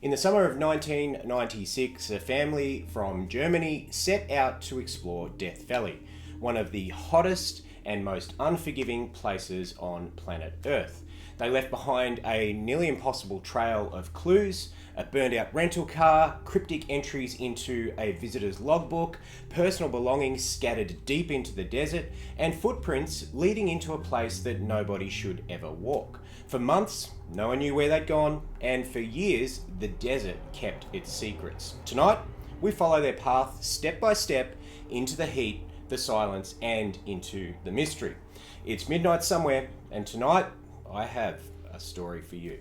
In the summer of 1996, a family from Germany set out to explore Death Valley, one of the hottest and most unforgiving places on planet Earth. They left behind a nearly impossible trail of clues, a burned out rental car, cryptic entries into a visitor's logbook, personal belongings scattered deep into the desert, and footprints leading into a place that nobody should ever walk. For months, no one knew where they'd gone, and for years, the desert kept its secrets. Tonight, we follow their path step by step into the heat, the silence, and into the mystery. It's midnight somewhere, and tonight, I have a story for you.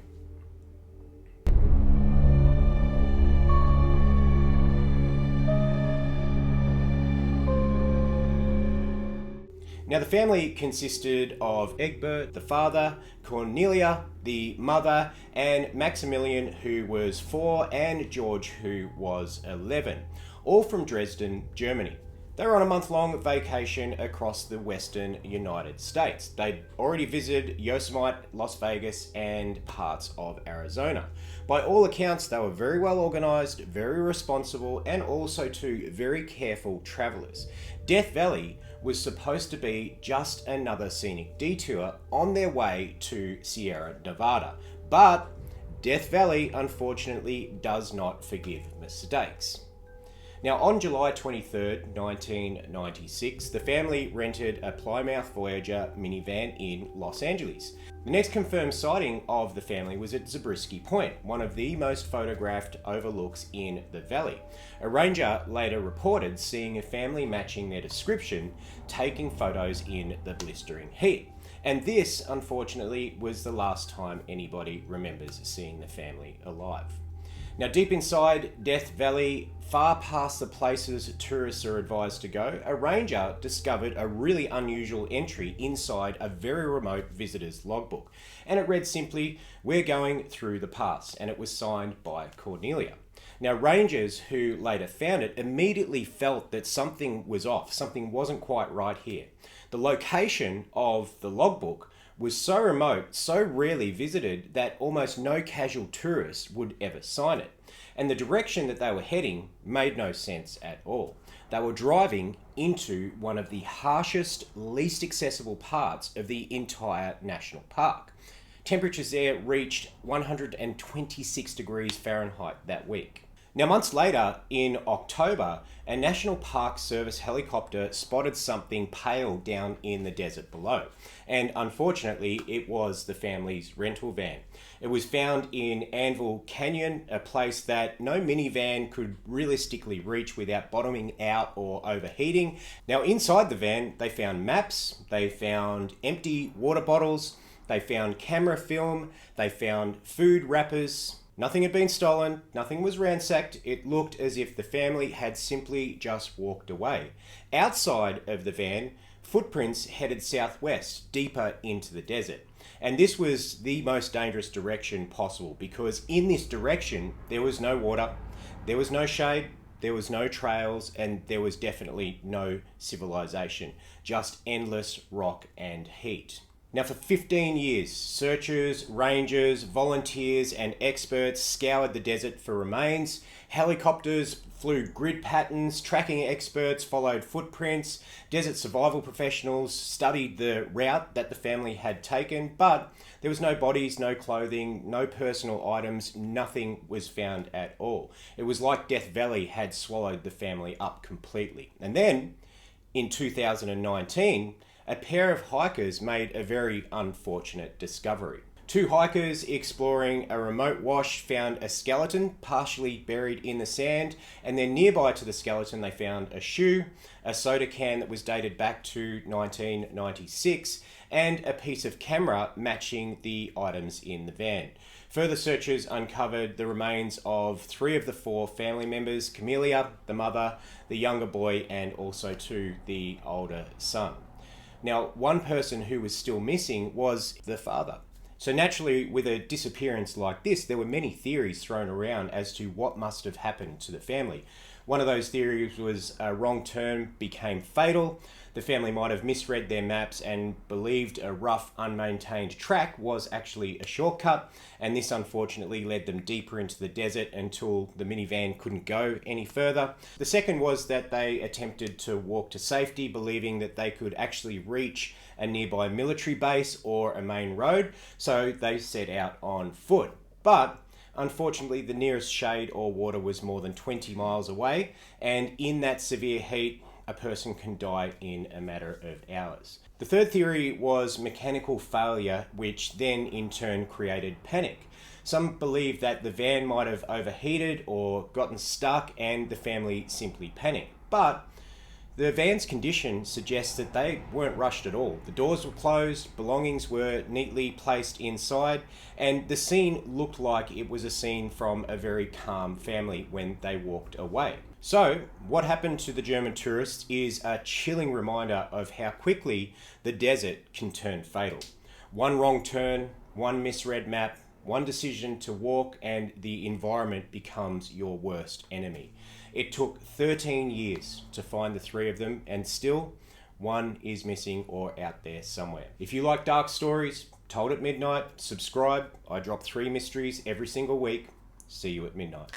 Now, the family consisted of Egbert, the father, Cornelia, the mother, and Maximilian, who was 4, and George, who was 11, all from Dresden, Germany. They were on a month-long vacation across the western United States. They'd already visited Yosemite, Las Vegas, and parts of Arizona. By all accounts, they were very well organized, very responsible, and also too very careful travelers. Death Valley was supposed to be just another scenic detour on their way to Sierra Nevada. But Death Valley, unfortunately, does not forgive mistakes. Now, on July 23rd, 1996, the family rented a Plymouth Voyager minivan in Los Angeles. The next confirmed sighting of the family was at Zabriskie Point, one of the most photographed overlooks in the valley. A ranger later reported seeing a family matching their description, taking photos in the blistering heat. And this, unfortunately, was the last time anybody remembers seeing the family alive. Now, deep inside Death Valley, far past the places tourists are advised to go, a ranger discovered a really unusual entry inside a very remote visitor's logbook. And it read simply, "We're going through the pass," and it was signed by Cornelia. Now, rangers who later found it immediately felt that something was off, something wasn't quite right here. The location of the logbook was so remote, so rarely visited, that almost no casual tourist would ever sign it. And the direction that they were heading made no sense at all. They were driving into one of the harshest, least accessible parts of the entire national park. Temperatures there reached 126 degrees Fahrenheit that week. Now, months later, in October, a National Park Service helicopter spotted something pale down in the desert below. And unfortunately, it was the family's rental van. It was found in Anvil Canyon, a place that no minivan could realistically reach without bottoming out or overheating. Now, inside the van, they found maps, they found empty water bottles, they found camera film, they found food wrappers. Nothing had been stolen, nothing was ransacked. It looked as if the family had simply just walked away. Outside of the van, footprints headed southwest, deeper into the desert. And this was the most dangerous direction possible, because in this direction, there was no water, there was no shade, there was no trails, and there was definitely no civilization. Just endless rock and heat. Now, for 15 years, searchers, rangers, volunteers, and experts scoured the desert for remains. Helicopters flew grid patterns, tracking experts followed footprints, desert survival professionals studied the route that the family had taken, but there was no bodies, no clothing, no personal items, nothing was found at all. It was like Death Valley had swallowed the family up completely. And then, in 2019, a pair of hikers made a very unfortunate discovery. 2 hikers exploring a remote wash found a skeleton partially buried in the sand, and then nearby to the skeleton they found a shoe, a soda can that was dated back to 1996, and a piece of camera matching the items in the van. Further searchers uncovered the remains of 3 of the 4 family members: Camellia, the mother, the younger boy, and also too the older son. Now, one person who was still missing was the father. So naturally, with a disappearance like this, there were many theories thrown around as to what must have happened to the family. One of those theories was a wrong turn became fatal. The family might have misread their maps and believed a rough, unmaintained track was actually a shortcut, and this unfortunately led them deeper into the desert until the minivan couldn't go any further. The second was that they attempted to walk to safety, believing that they could actually reach a nearby military base or a main road, so they set out on foot. But unfortunately, the nearest shade or water was more than 20 miles away, and in that severe heat, a person can die in a matter of hours. The third theory was mechanical failure, which then in turn created panic. Some believe that the van might have overheated or gotten stuck and the family simply panicked. But the van's condition suggests that they weren't rushed at all. The doors were closed, belongings were neatly placed inside, and the scene looked like it was a scene from a very calm family when they walked away. So, what happened to the German tourists is a chilling reminder of how quickly the desert can turn fatal. One wrong turn, one misread map, one decision to walk, and the environment becomes your worst enemy. It took 13 years to find the three of them, and still, one is missing or out there somewhere. If you like dark stories told at midnight, subscribe. I drop 3 mysteries every single week. See you at midnight.